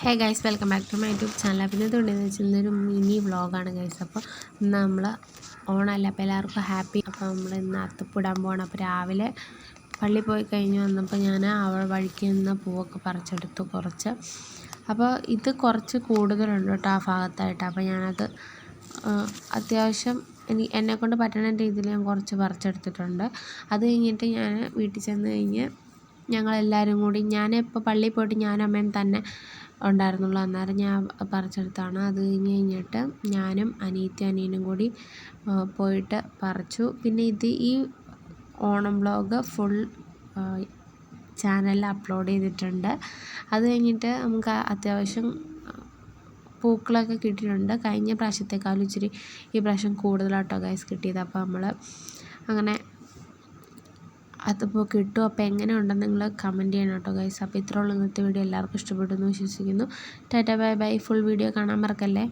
Hey guys, welcome back to my YouTube channel. അപ്പോൾ ഇതുകൊണ്ടെന്ന് വെച്ചാൽ ഇന്നൊരു മിനി വ്ളോഗാണ് ഗൈസ്. അപ്പോൾ ഇന്ന് നമ്മൾ ഓണമല്ല, അപ്പോൾ എല്ലാവർക്കും ഹാപ്പി. അപ്പോൾ നമ്മൾ ഇന്ന് അത്തപ്പൂടാൻ പോകണം. അപ്പോൾ രാവിലെ പള്ളി പോയി കഴിഞ്ഞ് വന്നപ്പോൾ ഞാൻ വഴിക്ക് നിന്ന് പൂവൊക്കെ പറിച്ചെടുത്തു കുറച്ച്. അപ്പോൾ ഇത് കുറച്ച് കൂടുതലുണ്ട് കേട്ടോ ആ ഭാഗത്തായിട്ട്. അപ്പോൾ ഞാനത് അത്യാവശ്യം എന്നെക്കൊണ്ട് പറ്റുന്ന രീതിയിൽ ഞാൻ കുറച്ച് പറിച്ചെടുത്തിട്ടുണ്ട്. അത് കഴിഞ്ഞിട്ട് ഞാൻ വീട്ടിൽ ചെന്ന് കഴിഞ്ഞ് ഞങ്ങളെല്ലാവരും കൂടി, ഞാനിപ്പോൾ പള്ളിയിൽ പോയിട്ട് ഞാനും അമ്മയും തന്നെ ഉണ്ടായിരുന്നുള്ളൂ. അന്നേരം ഞാൻ പറിച്ചെടുത്താണ്. അത് കഴിഞ്ഞിട്ട് ഞാനും അനിയനും കൂടി പോയിട്ട് പറിച്ചു. പിന്നെ ഈ ഓണം വ്ളോഗ് ഫുൾ ചാനലിൽ അപ്ലോഡ് ചെയ്തിട്ടുണ്ട്. അത് കഴിഞ്ഞിട്ട് നമുക്ക് അത്യാവശ്യം പൂക്കളൊക്കെ കിട്ടിയിട്ടുണ്ട്. കഴിഞ്ഞ പ്രാവശ്യത്തെക്കാളും ഇച്ചിരി ഈ പ്രാവശ്യം കൂടുതലാട്ടോ ഗൈസ് കിട്ടിയത്. അപ്പോൾ നമ്മൾ അങ്ങനെ അതിപ്പോൾ കിട്ടും. അപ്പോൾ എങ്ങനെ ഉണ്ടെന്ന് നിങ്ങൾ കമൻറ്റ് ചെയ്യണം കേട്ടോ ഗൈസ്. അപ്പോൾ ഇത്രയുള്ള ഇന്നത്തെ വീഡിയോ എല്ലാവർക്കും ഇഷ്ടപ്പെട്ടു എന്ന് വിശ്വസിക്കുന്നു. Tata bye bye. Full video കാണാൻ മറക്കല്ലേ.